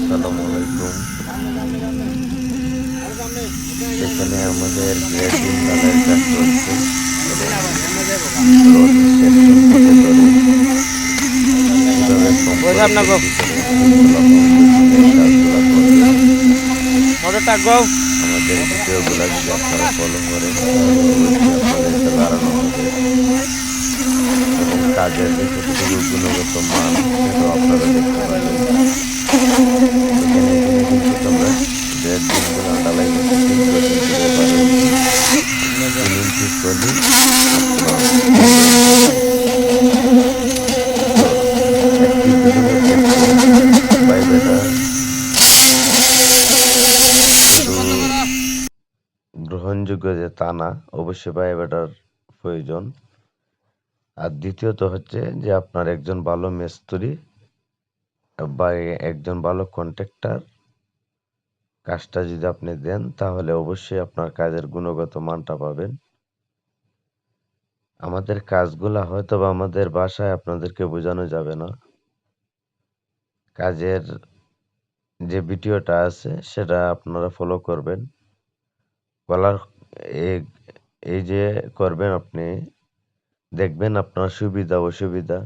আসসালামু আলাইকুম। এখানে আমাদের গ্রেডিং ঢালাইয়ের কাজ চলছে এবং রডের সেকশন থেকে ধরে কিভাবে সম্পূর্ণ তিনতলা ফাউন্ডেশনের কাজগুলো করবেন, আমাদের ভিডিওগুলো যদি আপনারা ফলো করেন তাহলে অবশ্যই আপনাদেরকে দাঁড়ানো হবে এবং কাজের যে কতটুকু গুণগত মান সেটাও আপনারা দেখতে পারবেন। এখানে কিন্তু আমরা গ্রেড বিমগুলো ঢালাই করতেছি 10 ইঞ্চির বা 12 ইঞ্চি 3 ইঞ্চি সলি আপনার 15 ইঞ্চি। তো একটি বিমের ক্ষেত্রে বাইবেটা শুধু গ্রহণযোগ্য যে তা না, অবশ্যই বাইবেটার প্রয়োজন। আর দ্বিতীয়ত হচ্ছে যে আপনার একজন ভালো মিস্ত্রি বা একজন ভালো কন্ট্রাক্টর কাজটা যদি আপনি দেন তাহলে অবশ্যই আপনার কাজের গুণগত মানটা পাবেন। আমাদের কাজগুলা হয়তো বা আমাদের ভাষায় আপনাদেরকে বোঝানো যাবে না। কাজের যে ভিডিওটা আছে সেটা আপনারা ফলো করবেন। বলার এই এই যে করবেন আপনি দেখবেন আপনার সুবিধা অসুবিধা,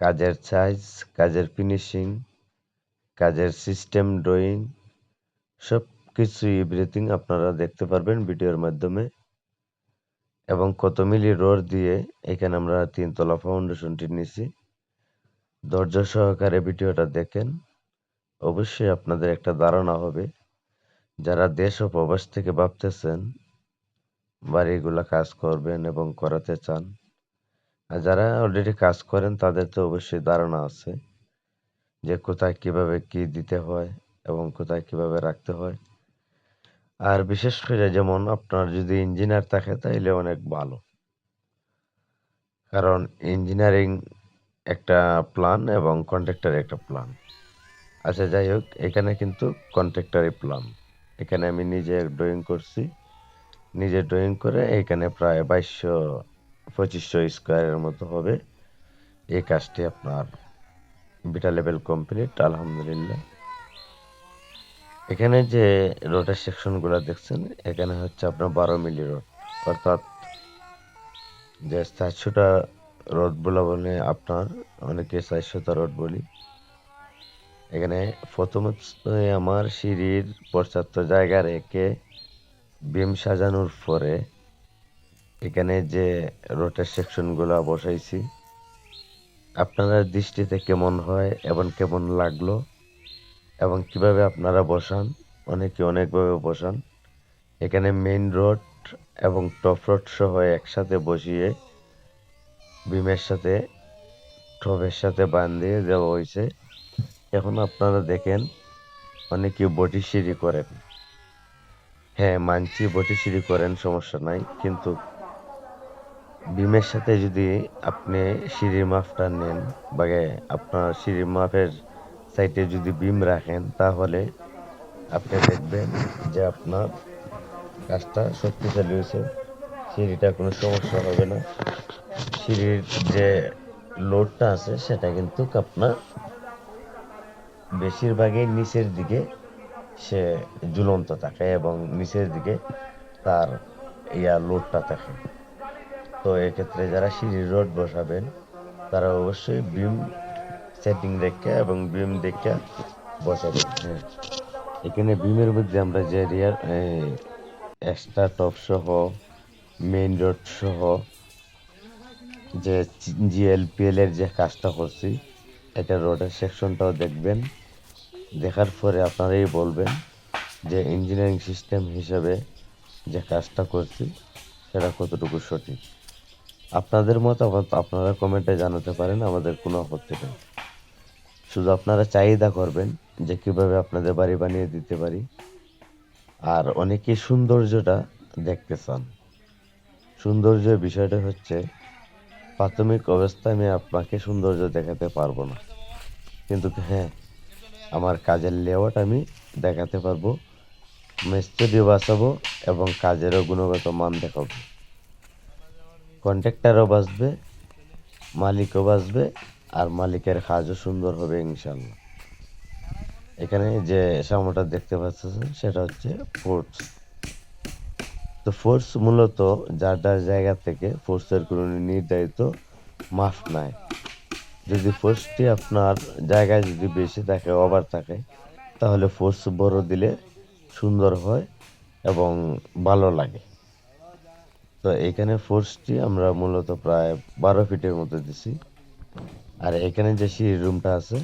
কাজের সাইজ, কাজের ফিনিশিং, কাজের সিস্টেম ড্রয়িং সব কিছু এভরিথিং আপনারা দেখতে পারবেন ভিডিওর মাধ্যমে। এবং কত মিলি রড দিয়ে এখানে আমরা 3 তলা ফাউন্ডেশনটি নিছি। ধৈর্য সহকারে ভিডিওটা দেখেন, অবশ্যই আপনাদের একটা ধারণা হবে। যারা দেশ ও প্রবাস থেকে ভাবতেছেন বাড়িগুলা কাজ করবেন এবং করাতে চান, আর যারা অলরেডি কাজ করেন তাদের তো অবশ্যই ধারণা আছে যে কোথায় কিভাবে কি দিতে হয় এবং কোথায় কিভাবে রাখতে হয়। আর বিশেষ করে যেমন আপনার যদি ইঞ্জিনিয়ার থাকে তাইলে অনেক ভালো, কারণ ইঞ্জিনিয়ারিং একটা প্ল্যান এবং কন্ট্রাক্টর একটা প্ল্যান। আচ্ছা যাই হোক, এখানে কিন্তু কন্ট্রাক্টরি প্ল্যান। এখানে আমি নিজে ড্রয়িং করছি, নিজে ড্রয়িং করে এখানে প্রায় 2200-2500 স্কোয়ারের মতো হবে। এই কাজটি আপনার বিটা লেভেল কমপ্লিট আলহামদুলিল্লাহ। এখানে যে রোডের সেকশনগুলো দেখছেন এখানে হচ্ছে আপনার 12 মিলি রড, অর্থাৎ যে 400টা রড বলে আপনার অনেকে 400টা রড বলি। এখানে প্রথমত আমার সিঁড়ির পর্যাপ্ত জায়গা রেখে বিম সাজানোর পরে এখানে যে রোডের সেকশনগুলো বসাইছি আপনারা দৃষ্টিতে কেমন হয় এবং কেমন লাগলো এবং কিভাবে আপনারা বসান, অনেকে অনেকভাবে বসান। এখানে মেইন রড এবং টপ রড সহ একসাথে বসিয়ে বিমের সাথে টপের সাথে বাঁধিয়ে দেওয়া হয়েছে। এখন আপনারা দেখেন অনেকে বটি সিঁড়ি করেন। হ্যাঁ মানছি বটি সিঁড়ি করেন, সমস্যা নাই, কিন্তু বিমের সাথে যদি আপনি সিঁড়ির মাপটা নেন বা আপনার সিঁড়ির মাপের সাইডে যদি বিম রাখেন তাহলে আপনি দেখবেন যে আপনার কাজটা শক্তিশালী হয়েছে, সিঁড়িটা কোনো সমস্যা হবে না। সিঁড়ির যে লোডটা আছে সেটা কিন্তু আপনার বেশিরভাগই নিচের দিকে সে ঝুলন্ত থাকে এবং নিচের দিকে তার লোডটা থাকে। তো এক্ষেত্রে যারা সিঁড়ির রড বসাবেন তারা অবশ্যই বিম সেটিং দেখে এবং বিম দেখে বসাবেন। হ্যাঁ, এখানে বিমের মধ্যে আমরা যে রিয়ার এক্সট্রা টপ সহ মেইন রড সহ যে জিএলপিএল এর যে কাজটা করছি এটা রোডের সেকশনটাও দেখবেন। দেখার পরে আপনারাই বলবেন যে ইঞ্জিনিয়ারিং সিস্টেম হিসেবে যে কাজটা করছি সেটা কতটুকু সঠিক। আপনাদের মতামত আপনারা কমেন্টে জানাতে পারেন, আমাদের কোনো আপত্তি নেই। শুধু আপনারা চাহিদা করবেন যে কিভাবে আপনাদের বাড়ি বানিয়ে দিতে পারি। আর অনেকেই সৌন্দর্যটা দেখতে চান। সৌন্দর্যের বিষয়টা হচ্ছে প্রাথমিক অবস্থায় আমি আপনাকে সৌন্দর্য দেখাতে পারবো না, কিন্তু হ্যাঁ আমার কাজের লেআউট আমি দেখাতে পারবো, মিস্ত্রিও বাঁচাবো এবং কাজেরও গুণগত মান দেখাবো। কন্ট্রাক্টরও বাঁচবে, মালিকও বাঁচবে, আর মালিকের কাজও সুন্দর হবে ইনশাল্লাহ। এখানে যে সামনেটা দেখতে পাচ্ছেন সেটা হচ্ছে ফোর্স। তো ফোর্স মূলত যার যার জায়গা থেকে ফোর্সের কোনো নির্ধারিত মাপ নাই। যদি ফোর্সটি আপনার জায়গায় যদি বেশি থাকে, ওভার থাকে, তাহলে ফোর্স বড় দিলে সুন্দর হয় এবং ভালো লাগে। তো এখানে ফোর্সটি আমরা মূলত প্রায় 12 ফিটের মতো দিছি। আর এখানে যে সিঁড়ি রুমটা আছে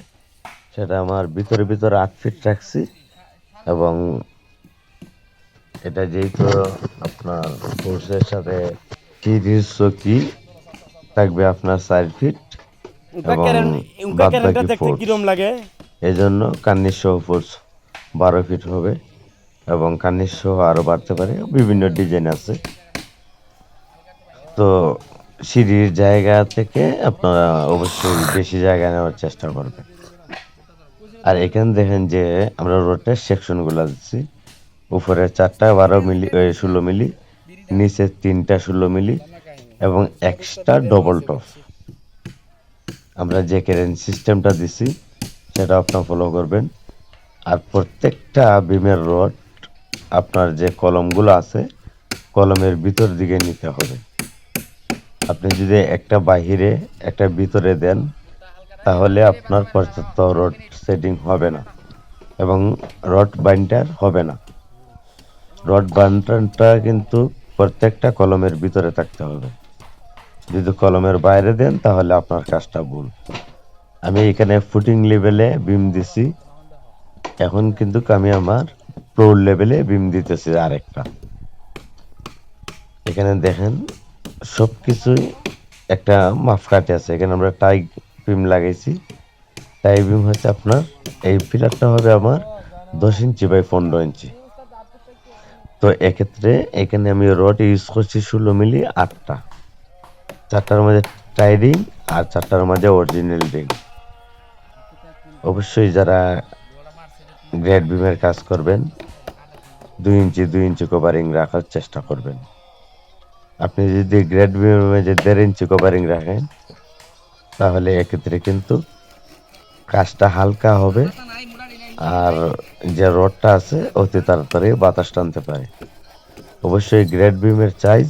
সেটা আমার ভিতরে ভিতরে 8 ফিট রাখছি। এবং এটা যেহেতু আপনার ফোর্সের সাথে সিঁড়ির চকি থাকবে আপনার 4 ফিট এবং উনকা বাদ ক্যারেনটা বাকি দেখতে ফোর্স, কিরম লাগে? এই জন্য কার্নিশ সহ ফোর্স 12 ফিট হবে এবং কার্নিশ সহ আরও বাড়তে পারে, বিভিন্ন ডিজাইন আছে। তো সিঁড়ির জায়গা থেকে আপনারা অবশ্যই বেশি জায়গা নেওয়ার চেষ্টা করবেন। আর এখানে দেখেন যে আমরা রোডের সেকশনগুলো দিচ্ছি। উপরে 4টা 12 মিলি 16 মিলি, নিচে 3টা 16 মিলি এবং এক্সট্রা ডবল টপ। আমরা যে কেরেন সিস্টেমটা দিছি সেটা আপনার ফলো করবেন। আর প্রত্যেকটা বিমের রড আপনার যে কলমগুলো আছে কলমের ভিতর দিকে নিতে হবে। আপনি যদি একটা বাহিরে একটা ভিতরে দেন তাহলে আপনার পর্যাপ্ত রড সেটিং হবে না এবং রড বাইন্ডার হবে না। রড বাইন্ডারটা কিন্তু প্রত্যেকটা কলমের ভিতরে থাকতে হবে। যদি কলমের বাইরে দেন তাহলে আপনার কাজটা ভুল। আমি এখানে ফুটিং লেভেলে বিম দিছি, এখন কিন্তু আমি আমার ফ্লোর লেভেলে বিম দিতেছি আরেকটা। এখানে দেখেন সব কিছুই একটা মাপকাঠি আছে। এখানে আমরা টাই বিম লাগাইছি। টাই বিম হচ্ছে আপনার এই পিলারটা হবে আমার 10 ইঞ্চি বাই 15 ইঞ্চি। তো এক্ষেত্রে এখানে আমি রড ইউজ করছি 16 মিলি 8টা, 4টার মাঝে টাই রিং আর 4টার মাঝে অরিজিনাল রিং। অবশ্যই যারা গ্রেড বিমের কাজ করবেন 2 ইঞ্চি 2 ইঞ্চি কভারিং রাখার চেষ্টা করবেন। আপনি যদি গ্রেড বিমের মাঝে 1.5 ইঞ্চি কভারিং রাখেন তাহলে এক্ষেত্রে কিন্তু কাজটা হালকা হবে আর যে রডটা আছে অতি তাড়াতাড়ি বাতাস টানতে পারে। অবশ্যই গ্রেড বিমের চাইজ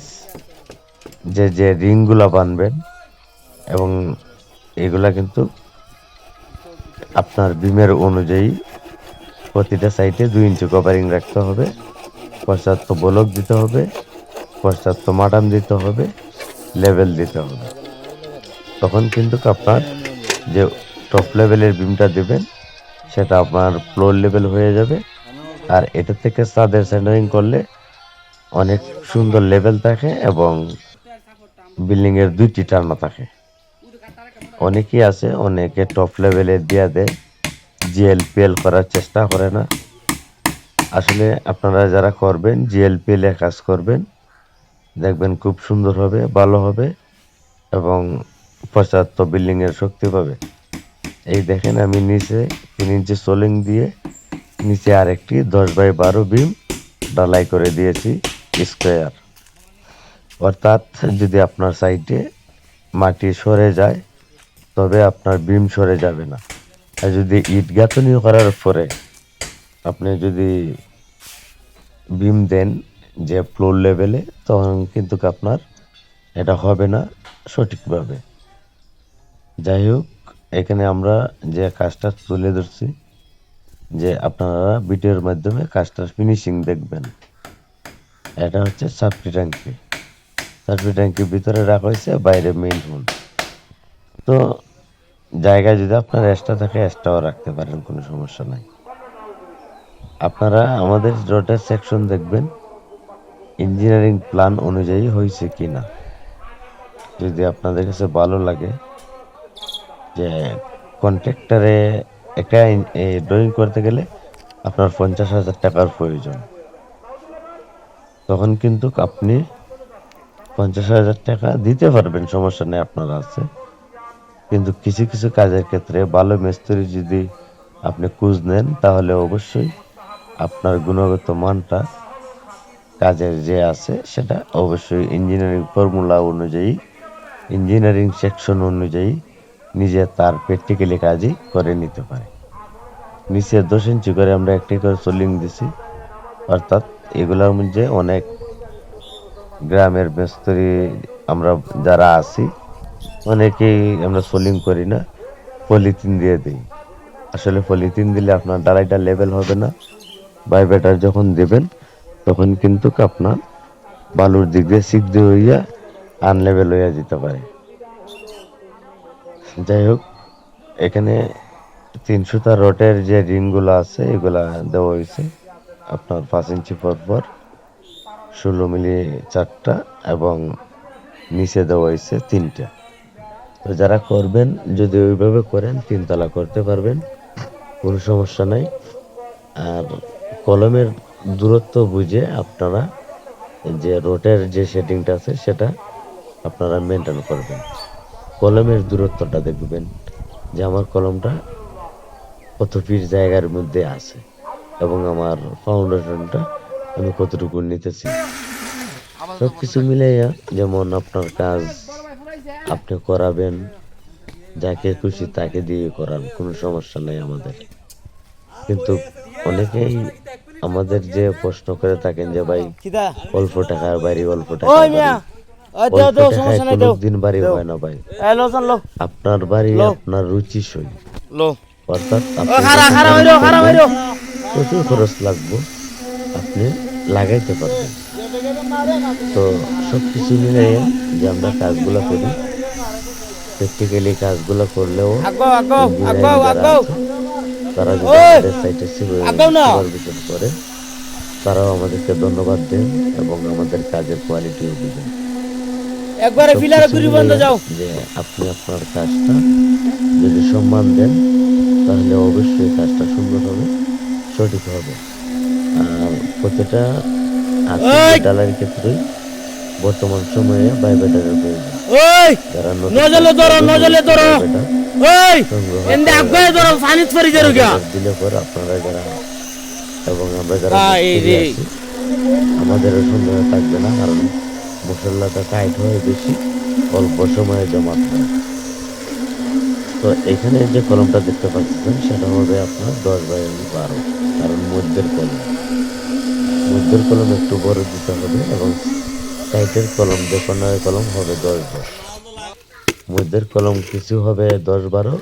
যে যে রিংগুলা বানবেন এবং এগুলা কিন্তু আপনার বিমের অনুযায়ী প্রতিটা সাইডে 2 ইঞ্চি কভারিং রাখতে হবে, পশ্চাৎ ব্লক দিতে হবে, পশ্চাৎ মাটাম দিতে হবে, লেভেল দিতে হবে। তখন কিন্তু আপনার যে টপ লেভেলের বিমটা দেবেন সেটা আপনার ফ্লোর লেভেল হয়ে যাবে। আর এটা থেকে ছাদের সেন্টারিং করলে অনেক সুন্দর লেভেল থাকে এবং বিল্ডিং এর 2টি টানা থাকে। অনেকেই আছে অনেকে টপ লেভেলে দিয়ে দেয়, জিএলপিএল করার চেষ্টা করে না। আসলে আপনারা যারা করবেন জিএলপিএল এ কাজ করবেন, দেখবেন খুব সুন্দর হবে, ভালো হবে এবং পশ্চাৎ বিল্ডিং এর শক্তি পাবে। এই দেখেন আমি নিচে 3 ইঞ্চি সোলিং দিয়ে নিচে আরেকটি 10 বাই 12 বিম ঢালাই করে দিয়েছি স্কোয়ার। অর্থাৎ যদি আপনার সাইডে মাটি সরে যায় তবে আপনার বিম সরে যাবে না। আর যদি ইট গাঁথনি করার পরে আপনি যদি বিম দেন যে ফ্লোর লেভেলে তখন কিন্তু আপনার এটা হবে না সঠিকভাবে। যাই হোক, এখানে আমরা যে কাজটা তুলে ধরছি যে আপনারা ভিডিওর মাধ্যমে কাজটার ফিনিশিং দেখবেন। এটা হচ্ছে সাপ্লি ট্যাঙ্কি। সাপ্লি ট্যাঙ্কির ভিতরে রাখা হয়েছে, বাইরে মেইন হোল। তো জায়গায় যদি আপনার এক্সট্রা থাকে এক্সট্রাও রাখতে পারেন, কোনো সমস্যা নাই। আপনারা আমাদের রোডের সেকশন দেখবেন ইঞ্জিনিয়ারিং প্ল্যান অনুযায়ী হয়েছে কিনা। যদি আপনাদের কাছে ভালো লাগে যে কন্ট্রাক্টরে একটা ড্রয়িং করতে গেলে আপনার 50,000 টাকার প্রয়োজন, তখন কিন্তু আপনি 50,000 টাকা দিতে পারবেন, সমস্যা নেই, আপনার আছে। কিন্তু কিছু কিছু কাজের ক্ষেত্রে ভালো মিস্ত্রি যদি আপনি খোঁজ নেন তাহলে অবশ্যই আপনার গুণগত মানটা কাজের যে আছে সেটা অবশ্যই ইঞ্জিনিয়ারিং ফর্মুলা অনুযায়ী, ইঞ্জিনিয়ারিং সেকশন অনুযায়ী নিজে তার প্র্যাকটিক্যালি কাজই করে নিতে পারে। নিচে 10 ইঞ্চি করে আমরা একটি করে সোলিং দিছি। অর্থাৎ এগুলোর মধ্যে অনেক গ্রামের মিস্ত্রি আমরা যারা আছি অনেকেই আমরা সোলিং করি না, পলিথিন দিয়ে দিই। আসলে পলিথিন দিলে আপনার ডালাইটা লেভেল হবে না। ভাইব্রেটার যখন দেবেন তখন কিন্তু আপনার বালুর দিক দিয়ে সিক দিয়ে হইয়া আনলেভেল হইয়া যেতে পারে। যাই হোক, এখানে 3 সুতা রডের যে রিংগুলো আছে এগুলা দেওয়া হয়েছে আপনার 5 ইঞ্চি পর 16 মিলি 4টা এবং নিচে দেওয়া হয়েছে 3টা। তো যারা করবেন যদি ওইভাবে করেন 3 তলা করতে পারবেন, কোনো সমস্যা নাই। আর কলমের দূরত্ব বুঝে আপনারা যে রোটের যে সেটিংটা আছে সেটা আপনারা মেনটেন করবেন। কলমের দূরত্বটা দেখবেন যে আমার কলমটা কত ফিট জায়গার মধ্যে আছে এবং আমার ফাউন্ডেশনটা আমি কতটুকু নিতেছি। সব কিছু মিলাইয়া যেমন আপনার কাজ আপনি করাবেন, যাকে খুশি তাকে দিয়ে করান, কোনো সমস্যা নেই আমাদের। কিন্তু অনেকেই আমাদের যে প্রশ্ন করে থাকেন যে ভাই অল্প টাকার বাড়ি, অল্প টাকার বাড়ি, অল্প টাকায় কোনোদিন বাড়ি হয় না ভাই। আপনার বাড়ি আপনার রুচি সই, অর্থাৎ প্রচুর খরচ লাগবে আপনি লাগাইতে পারবেন। তো সবকিছু মিলিয়ে যে আমরা কাজগুলো করি, প্র্যাকটিক্যালি কাজগুলো করলেও তারা যদি আমাদের সাইটে সুপারভিশন করে তারাও আমাদেরকে ধন্যবাদ দেন এবং আমাদের কাজের কোয়ালিটিও বুঝেন। যে আপনি আপনার কাজটা যদি সম্মান দেন তাহলে অবশ্যই কাজটা সুন্দর হবে, সঠিক হবে। আর প্রতিটা ডালার ক্ষেত্রেই বর্তমান সময়ে ভাইব্রেটারের প্রয়োজন। যারা দিলে পরে আপনারা যারা এবং আমরা যারা আমাদেরও সন্দেহ থাকবে না, কারণ মশলাটা টাইট হয় বেশি, অল্প সময়ে জমা হয়। তো এখানে যে কলমটা দেখতে পাচ্ছেন সেটা হবে আপনার 10x12, কারণ মধ্যের কলম একটু বড় দিতে হবে এবং সাইডের কলম যে কর্নারের কলম হবে 10x10। মধ্যের কলম কিছু হবে 10x12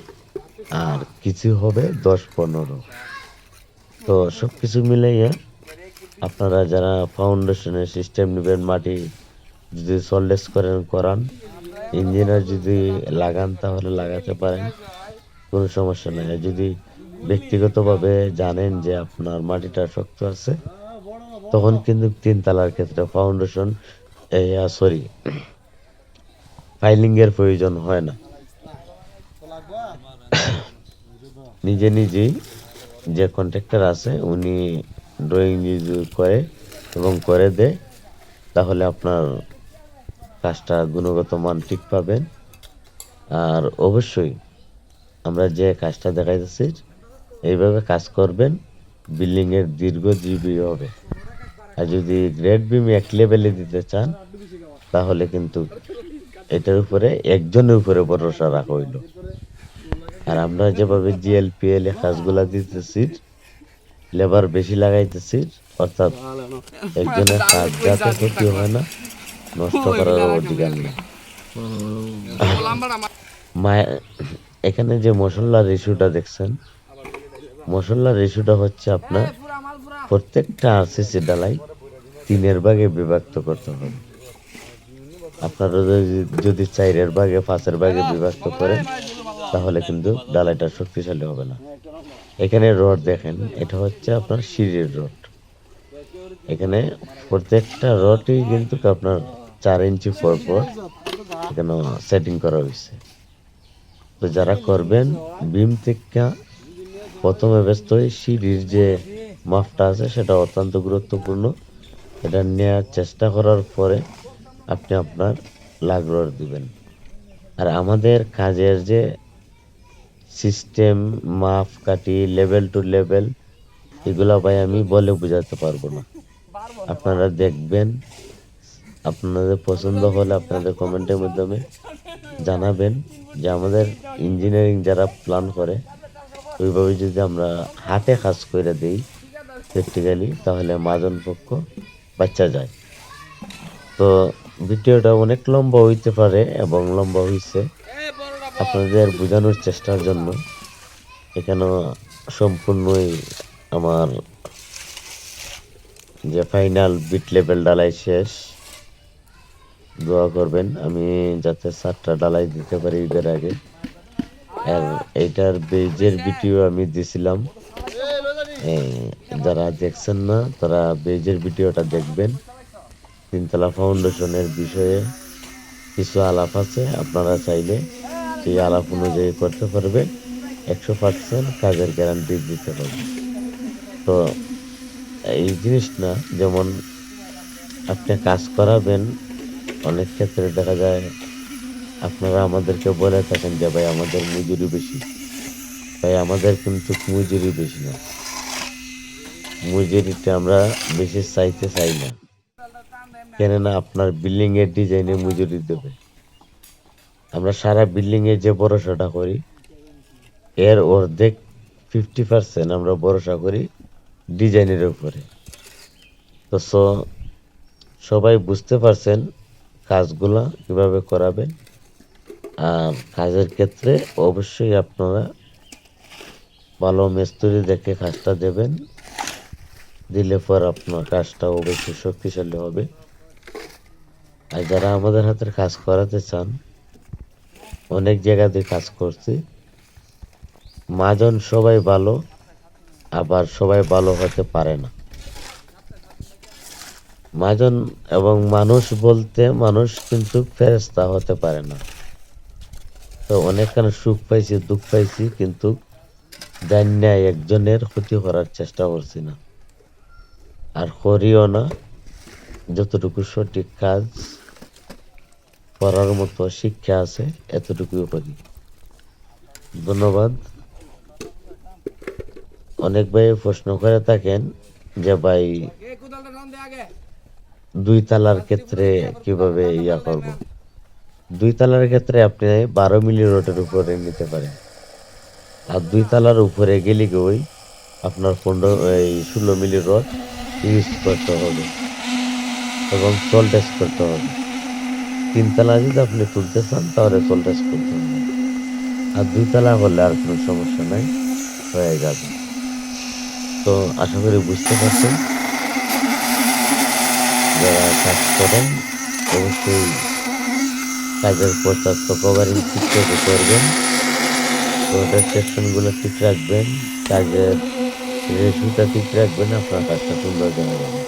আর কিছু হবে 10x15। তো সব কিছু মিলাইয়া আপনারা যারা ফাউন্ডেশনের সিস্টেম নেবেন, মাটি যদি সলডেস করান, ইঞ্জিনিয়ার যদি লাগান তাহলে লাগাতে পারেন, কোনো সমস্যা নেই। যদি ব্যক্তিগতভাবে জানেন যে আপনার মাটিটা শক্ত আছে তখন কিন্তু 3 তলার ক্ষেত্রে ফাউন্ডেশন ফাইলিং এর প্রয়োজন হয় না। নিজেই যে কন্ট্রাক্টর আছে উনি ড্রয়িং করে এবং করে দেয়, তাহলে আপনার কাজটা গুণগত মান ঠিক পাবেন। আর অবশ্যই আমরা যে কাজটা দেখাইতেছি এইভাবে কাজ করবেন, বিল্ডিং এর দীর্ঘজীবী হবে। আর যদি গ্রেড বিম এক লেভেলে দিতে চান তাহলে কিন্তু এটার উপরে একজনের উপরে ভরসা রাখা হইল। আর আমরা যেভাবে জিএলপিএল এ কাজগুলা দিতেছি, লেবার বেশি লাগাইতেছি, অর্থাৎ একজনের কাজ যাতে ক্ষতি হয় না, নষ্ট করার অধিকার নেই। এখানে যে মশলার রেশিওটা দেখছেন, মশলার রেশিওটা হচ্ছে আপনার প্রত্যেকটা আরসিসি ডালাই 3-এর ভাগে বিভক্ত করতে হবে। আপনারা যদি 4-এর ভাগে 5-এর ভাগে বিভক্ত করেন তাহলে কিন্তু ডালাইটা শক্তিশালী হবে না। এখানে রড দেখেন, এটা হচ্ছে আপনার সিঁড়ির রড। এখানে প্রত্যেকটা রডই কিন্তু আপনার 4 ইঞ্চি পর এখানে সেটিং করা হয়েছে। তো যারা করবেন বিম থেকে প্রথমে ব্যস্ত হয়ে সিঁড়ির যে মাপটা আছে সেটা অত্যন্ত গুরুত্বপূর্ণ। এটা নেওয়ার চেষ্টা করার পরে আপনি আপনার লাগ রড দিবেন। আর আমাদের কাজের যে সিস্টেম, মাপ কাটি, লেভেল টু লেভেল, এগুলা ভাই আমি বলে বোঝাতে পারবো না। আপনারা দেখবেন, আপনাদের পছন্দ হলে আপনাদের কমেন্টের মাধ্যমে জানাবেন যে আমাদের ইঞ্জিনিয়ারিং যারা প্ল্যান করে ওইভাবে যদি আমরা হাতে কাজ করে দিই প্র্যাকটিক্যালি, তাহলে মাজন পক্ষ বাচ্চা যায়। তো ভিডিওটা অনেক লম্বা হইতে পারে এবং লম্বা হইছে আপনাদের বোঝানোর চেষ্টার জন্য। এখানে সম্পূর্ণই আমার যে ফাইনাল বিট লেভেল ডালাই শেষ। দোয়া করবেন আমি যাতে 7টা ডালাই দিতে পারি ঈদের আগে। আর এইটার বেজের ভিডিও আমি দিছিলাম, যারা দেখছেন না তারা বেজের ভিডিওটা দেখবেন। তিনতলা ফাউন্ডেশনের বিষয়ে কিছু আলাপ আছে, আপনারা চাইলে সেই আলাপ অনুযায়ী করতে পারবেন, 100% কাজের গ্যারান্টি দিতে পারবে। তো এই জিনিস না, যেমন আপনি কাজ করাবেন, অনেক ক্ষেত্রে দেখা যায় আপনারা আমাদেরকে বলে থাকেন যে ভাই আমাদের মজুরি বেশি। ভাই আমাদের কিন্তু মজুরি বেশি না, মজুরিটা আমরা বেশি চাইতে চাই না, কেননা আপনার বিল্ডিং এর ডিজাইনে মজুরি দেবে। আমরা সারা বিল্ডিং এ যে ভরসাটা করি এর অর্ধেক 50% আমরা ভরসা করি ডিজাইনের উপরে। তো সবাই বুঝতে পারছেন কাজগুলা কিভাবে করাবেন। আর কাজের ক্ষেত্রে অবশ্যই আপনারা ভালো মিস্ত্রি দেখে কাজটা দেবেন, দিলে পর আপনার কাজটা অবশ্যই শক্তিশালী হবে। আর যারা আমাদের হাতের কাজ করাতে চান, অনেক জায়গাতে কাজ করছি, মাজন সবাই ভালো, আবার সবাই ভালো হতে পারে না। মাজন এবং মানুষ বলতে মানুষ কিন্তু ফেরেশতা হতে পারে না। তো অনেকখানে সুখ পাইছি, দুঃখ পাইছি, কিন্তু জানি একজনের ক্ষতি করার চেষ্টা করছি না, আর করিও না। যতটুকু সঠিক কাজ করার মতো শিক্ষা আছে এতটুকুই করি। ধন্যবাদ। অনেক ভাই প্রশ্ন করে থাকেন যে ভাই 2 তালার ক্ষেত্রে কিভাবে ইয়া করব। 2 তালার ক্ষেত্রে আপনি 12 মিলি রোডের উপরে নিতে পারেন। আর 2 তালার উপরে গেলে ওই আপনার 16 মিলি রড ইউজ করতে হবে এবং সোল্ডেস করতে হবে। 3 তালা যদি আপনি তুলতে চান তাহলে সোল্ডেস করতে হবে। আর 2 তালা হলে আর কোনো সমস্যা নাই, হয়ে যাবে। তো আশা করি বুঝতে পারছেন। যারা কাজ করেন অবশ্যই কাজের পর্যাপ্ত কভারিং ঠিক করে করবেন, রোডের সেকশনগুলো ঠিক রাখবেন, কাজের রেশিওটা ঠিক রাখবেন, আপনার কাজটা সুন্দর দেখা যাবে।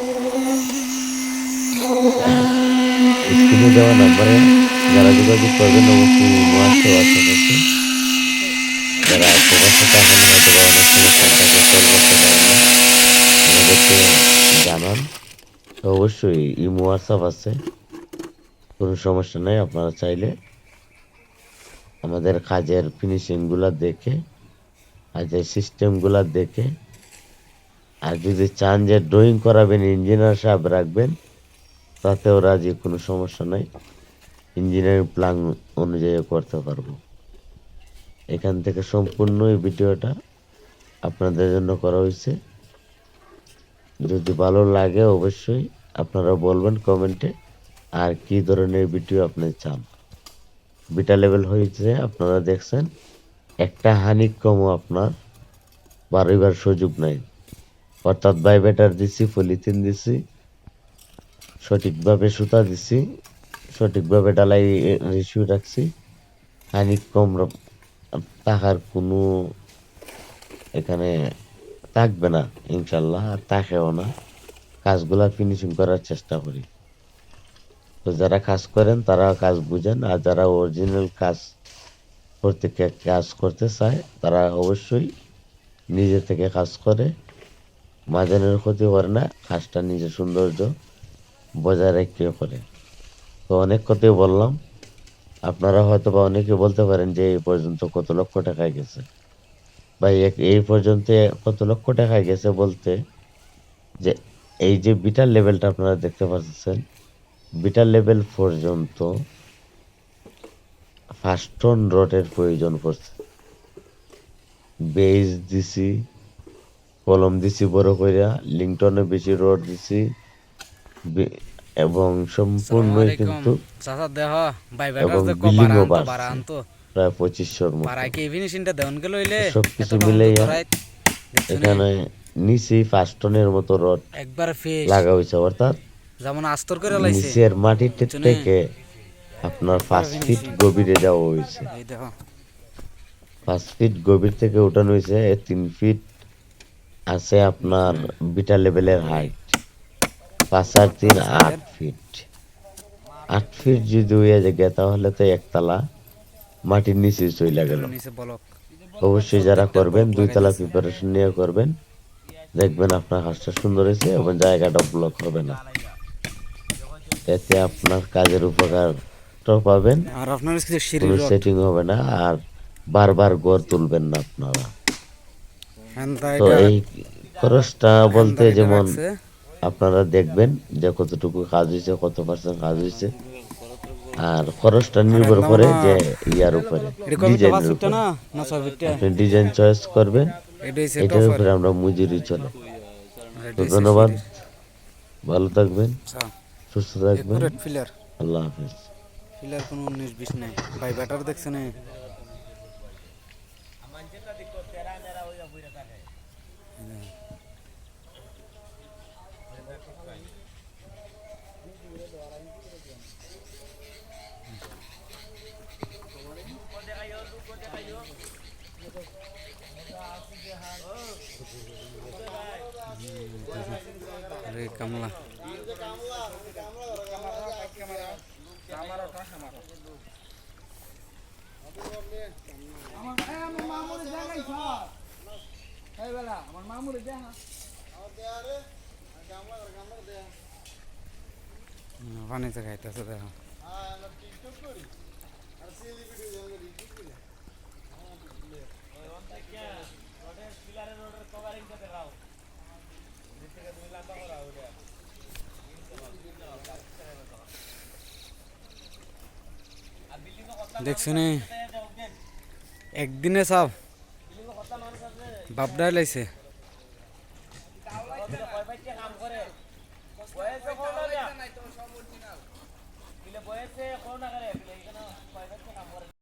স্ক্রিনে দেওয়া নাম্বারে যারা যোগাযোগ করবেন অবশ্যই হোয়াটসঅ্যাপ আছে। যারা প্রবাসে থাকেন অথবা অনেক সময় কন্ট্যাক্টে কল করতে পারেন না, আমাদেরকে জানান। তো অবশ্যই ইমো হোয়াটসঅ্যাপ আছে, কোনো সমস্যা নেই। আপনারা চাইলে আমাদের কাজের ফিনিশিংগুলো দেখে, কাজের সিস্টেমগুলো দেখে, আর যদি চান যে ড্রয়িং করাবেন, ইঞ্জিনিয়ার সাহেব রাখবেন, তাতেও রাজি, কোনো সমস্যা নাই। ইঞ্জিনিয়ারিং প্ল্যান অনুযায়ী করতে পারবো। এখান থেকে সম্পূর্ণ এই ভিডিওটা আপনাদের জন্য করা হয়েছে। যদি ভালো লাগে অবশ্যই আপনারা বলবেন কমেন্টে আর কি ধরনের ভিডিও আপনি চান। বিটা লেভেল হয়েছে আপনারা দেখছেন, একটা হানিকমও আপনার বারবার সুযোগ নাই। অর্থাৎ ভাইব্রেটর দিছি, পলিথিন দিছি, সঠিকভাবে সুতা দিছি, সঠিকভাবে ডালাই রেশিও রাখছি, হানিকম থাকার কোনো এখানে থাকবে না ইনশাল্লাহ, আর থাকেও না। কাজগুলা ফিনিশিং করার চেষ্টা করি। তো যারা কাজ করেন তারা কাজ বুঝেন, আর যারা অরিজিনাল কাজ কাজ করতে চায় তারা অবশ্যই নিজে থেকে কাজ করে, মাঝানের ক্ষতি করে না, কাজটা নিজের সৌন্দর্য বজায় রেখে করে। তো অনেক কথাই বললাম, আপনারা হয়তো বা অনেকে বলতে পারেন যে এই পর্যন্ত কত লক্ষ টাকায় গেছে। ভাই এই পর্যন্ত কত লক্ষ টাকায় গেছে বলতে, যে এই যে বিটার লেভেলটা আপনারা দেখতে পাচ্ছেন, বিটার লেভেল পর্যন্ত 5 টন রডের প্রয়োজন পড়ছে। বেজ দিছি, কলম দিছি বড় কইরা, লিংটনে বেশি রড দিছি এবং সালামু সম্পূর্ণই আলাইকুম কিন্তু চাচা দেহ ভাই বেটার এবং যে বিল্ডিংও বাড়া বাড়ছে আনতো প্রায় 2500-র মতো। বাড়াই কি ফিনিশিংটা দেওন গেল হইলে এত সবকিছু টহন তো মিলাইয়া ধরাই দেখছো নি এখানে নিচেই 5 টনের মতো রড একবার ফিস লাগা হয়েছে, অর্থাৎ যেমন আস্তর করে লাইছে নিচের মাটিতে দেখছো নি থেকে আপনার একবার 5 ফিট ফিনিশিং গভীরে যাওয়া হয়েছে। এই দেখো 5 ফিট গভীর থেকে উঠানো হয়েছে, 3 ফিট আছে দেখছো আপনার নি বিটা লেভেলের এই হাইট। 5 আর 3 সাইডের 8 ফিট। 8 ফিট যদি হয়ে যায় তাহলে তো একতলা মাটির নিচে চলে গেল। এটার নিচে বলক অবশ্যই যারা প্রত্যেকটা করবেন বলক 2 তলা লাগাইতেছে প্রিপারেশন নিয়ে করবেন, দেখবেন আপনার কাজটা সুন্দর হয়েছে এবং জায়গাটা ব্লক হবে না। এতে আপনার কাজের উপকারটাও পাবেন, আর আপনার কিছু কোনো সিঁড়ির রড সেটিং হবে না, আর বারবার গড় তুলবেন না আপনারা। হ্যান্তা তো এটা এই খরচটা বলতে হ্যান্দার এটা যেমন রাখছে আপনারা দেখবেন যে কতটুকু কাজ হয়েছে, কত পার্সেন্ট কাজ হয়েছে, আর খরচটা আর নির্ভর হ্যান্দা করে মানে যে ইয়ার উপরে, এটা কবিটা পাঁচ ডিজাইনের ফিটটা উপরে। না না ছয় ফিটটা আপনি ডিজাইন চয়েস করবেন, এটা হচ্ছে এটার টফার উপরে আমরা মজুরি চলে। আর তো এটা হচ্ছে ধন্যবাদ, সিঁড়ির ভালো থাকবেন, আচ্ছা সুস্থ থাকবেন, একুরেট ফিলার আল্লাহ হাফেজ। ফিলার কোনো 19-20 নাই ভাই ব্যাটার দেখছে না আরে কামলা পানিতে খাইতেছে দেখো দেখছো নি একদিনে সব বাপডাই লাইছে